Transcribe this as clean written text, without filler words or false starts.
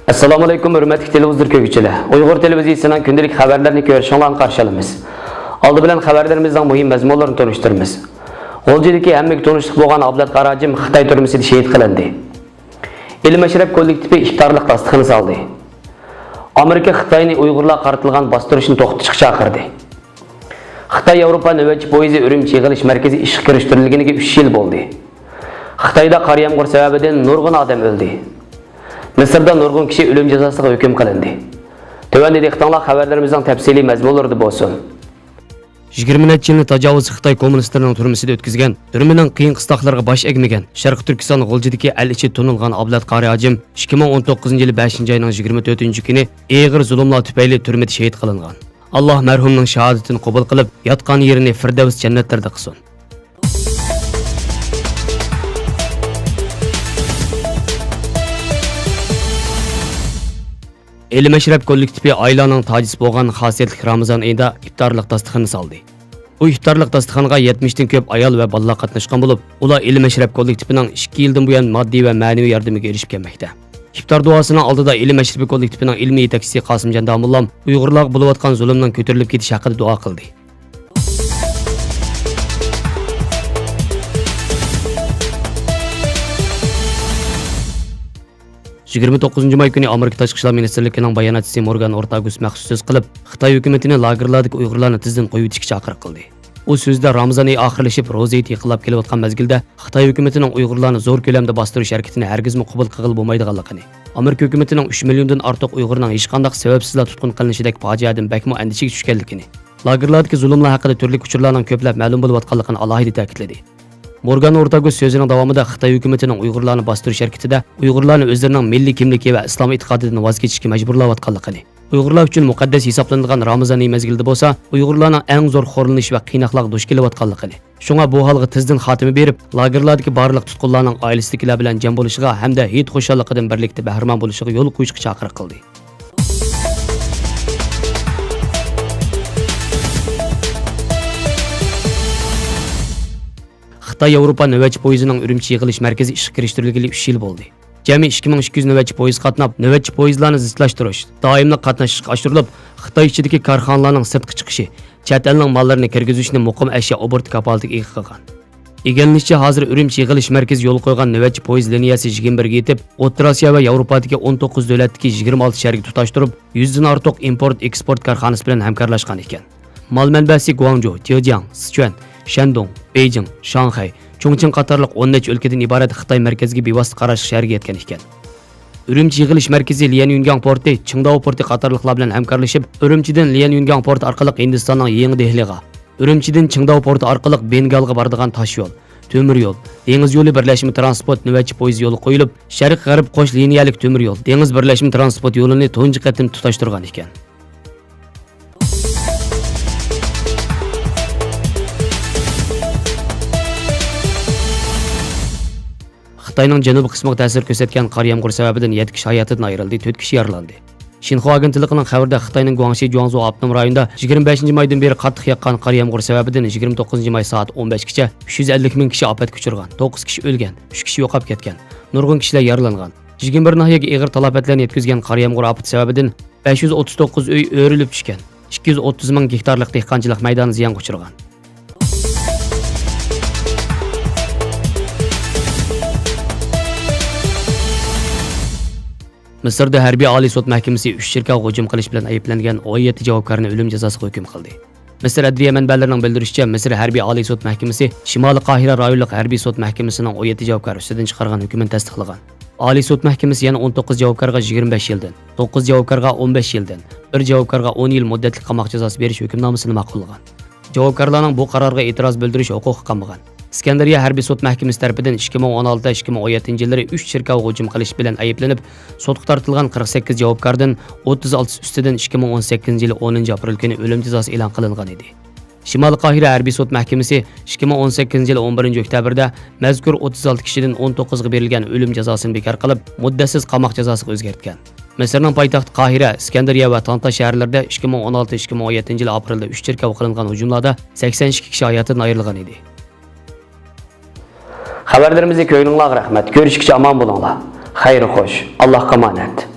Assalamu alaykum hürmetli televizyon kögüçüler. Uyghur televizyonundan kündelik haberlerini görüşünlerine karşılamız. Aldı bilen haberlerimizden mühim mezmunlarını tanıştırmız. Olcudaki hemmek tanıştık boğan Ablat Karacım Xitay türmesinde şehit kılındı. İl Meşrep kollektifi iftarlık tasdığını saldı. Amerika Xitay'ın Uygurluğa qartılgan bastırışını toxtatışqa çağırdı. Xitay Avrupa növbetçi poyezi Ürümçi yığılış merkezi işe kiriştirilgeniga 3 yıl oldu. Xitayda qar yağmur sebebinden nurgun adam öldü. Mısırda nurgun kişi ölüm cezasına hüküm kılındı. Tövende dehqonlar haberlerimizden tepsili mezmunlardı bolsun. 20 yılını tajavuz Xitay komünistlerinin türmesinde ötküzgen, türmünün kıyın qıstaqlarga baş egmegen, Şarkı Türkistan G'oljidagi el içi tunulgan Ablat Karacım 2019 yılı 5. ayının 24. günü ağır zulümler tüpeyli türmede şehit kılıngan. Allah merhumunun şehadetini kabul kılıp, yatkan yerini Firdevs cennetlerde kılsın. El Meşrep kollektifi aylanın tacisi boğan xasiyetlik Ramazan ayında iftarlık dastıqını saldı. Bu iftarlık dastıqanıga 70'den köp ayal ve balla qatnaşqan bulup, ular El Meşrep kollektifinin 2 yıldan buyan maddi ve manevi yardımıga erişip kelmekte. İftar duasının aldıda El Meşrep kollektifinin ilmi yetakçisi Qasımcan Damullam Uygurlar buluvatkan zulümden kötürülüp ketiş hakkında dua kıldı. Yigirma 9 may günü Amerika Tashqi ishlar ministerligining bayonotchisi Morgan Ortagus maxsus so'z qilib, Xitoy hukumatini lagerlardagi Uyg'urlarni tizdan qo'yib o'tishga chaqiriq qildi. U so'zda Ramazon oyi oxirlashib, ro'za iti yiqilib kelayotgan mezgilda Xitoy hukumatining Uyg'urlarni zo'r ko'lamda bostirish harakatini hargizmi qabul qilib bo'lmaydiganligini, Amerika hukumatining 3 milliondan ortiq Uyg'urning hech qanday sababsizlar tutqun qilinishidagi fojiadan bakmo andishiga tushganligini, lagerlardagi zulmlar haqida turli uchurlarning ko'plab ma'lum bo'layotganligini alohida ta'kidladi. Morgan Ortagus sözünün davamında Xitay hükümetinin Uygurlarını bastırış hareketinde Uygurlarını özlerinin milli kimligi ve İslam itikadidan vaz keçishga majburlayotganligini, Uygurlar uchun muqaddas hisoblanadigan Ramazon oyi mezgilida bo'lsa, Uygurlarning eng zo'r xo'rlanish va qiynoqlarga duch kelayotganligini, shunga bu holga tizdan xotimi berib, lagerlardagi barliq tutqunlarning oilasidagilar bilan jam bo'lishiga hamda hid xo'shalligidan birlikda bahramon bo'lishiga yo'l qo'yishga chaqiriq qildi. Xitay Avrupa növbetçi poyezining Ürümçi yığılış merkezi işe kiriştirilgeli 3 yıl oldu. Cemi 2200 növbetçi poyez qatnab, növbetçi poyezlarni zitlashtirish, doimli qatnashish oshirilib, Xitoy ichidagi korxonalarning sirtqi chiqishi, chet elning mollarini kirgizishni muqim ashyo obort kapolatiga ega qilgan. Egallanishicha hozir Ürümçi yığılış merkezi yo'l qo'ygan növbetçi poyez liniyasi 21 ga yetib, O'rta Osiyo va Yevropadagi 19 davlatdagi 26 shaharga tutashtirib, 100 dan ortiq import-eksport korxonasi bilan hamkorlashgan ekan. Mal manbasi Guangzhou, Zhejiang, Sichuan, Shandong, Beijing, Shanghai, Chongqing qatorliq 10 necha o'lkadan iborat Xitoy markaziga bevosita qarash shaharga yetgan ekan. Ürümçi yig'ilish markazi Lianyungang porti, Qingdao porti qatorliqlar bilan hamkorlashib, Ürümçidan Lianyungang porti orqali Hindistonning Yangi Dehliga, Ürümçidan Qingdao porti orqali Bengalga boradigan tosh yo'l, temir yo'l, dengiz yo'li birlashma transport navbatchi poyez yo'li qo'yilib, sharq-g'arb qo'sh liniyalik temir yo'l, dengiz birlashma transport yo'lini tunji qatim tutashtirgan ekan. Xitoyning janubiy qismiga ta'sir ko'rsatgan qor yomg'ir sababidan 7 kishi hayotidan ayrildi, 4 kishi yaralandi. Xinhua agentligining xabarida Xitoyning Guangxi Jiangsu avtonom rayonida 25 maydan beri qattiq yoqqan qor yomg'ir sababidan 29 may soat 15 gacha 350 ming kishi ofatga uchirgan, 9 kishi o'lgan, 3 kishi yo'qolib ketgan, nurg'un kishilar yaralangan. 21 nahiyaga og'ir talafotlarni yetkazgan qor yomg'ir ofati sababidan 539 uy o'rilib tushgan, 230 ming gektarlik dehqonchilik maydoni ziyonga uchirgan. Mısırda Harbiy Oliy sud mahkamasi 3 shirkatga hujum qilish bilan ayblangan 17 javobgarni o'lim jazosiga hukm qildi. Misr adliya manbalarining bildirishicha, Misr Harbiy Oliy sud mahkamasi Shimoliy Qohira rayonlik harbiy sud mahkamasining 17 javobgar ustidan chiqargan hukmini tasdiqlagan. Oliy sud mahkamasi yana 19 javobgarga 25 yildan, 9 javobgarga 15 yildan, 1 javobgarga 10 yil muddatli qamoq jazosi berish hukmnomasini ma'qullagan. Javobgarlarning bu qarorga e'tiroz bildirish huquqi qolmagan. İskenderiye Harbiy sud mahkamasi tarafidan 2016-2017 yillari 3 shirkatga hujum qilish bilan ayblanib, sudga tortilgan 48 javobgardan 36 ustidan 2018 yili 10 aprel kuni o'lim jazosi e'lon qilingan edi. Shimoliy Qohira Harbiy sud mahkamasi 2018 yili 11 oktyabrda mazkur 36 kishidan 19 ga berilgan o'lim jazosini bekor qilib, muddatsiz qamoq jazosiga o'zgartgan. Misrning poytaxti Qohira, Iskandariya va Tanta shaharlarida 2016-2017 yili aprelda 3 shirkatga qilingan hujumlarda 82 kishi hayotidan ayrilgan edi. Haberlerimizi köylünler rahmet. Görüşükçe aman bulunlar. Hayır hoş. Allah emanet.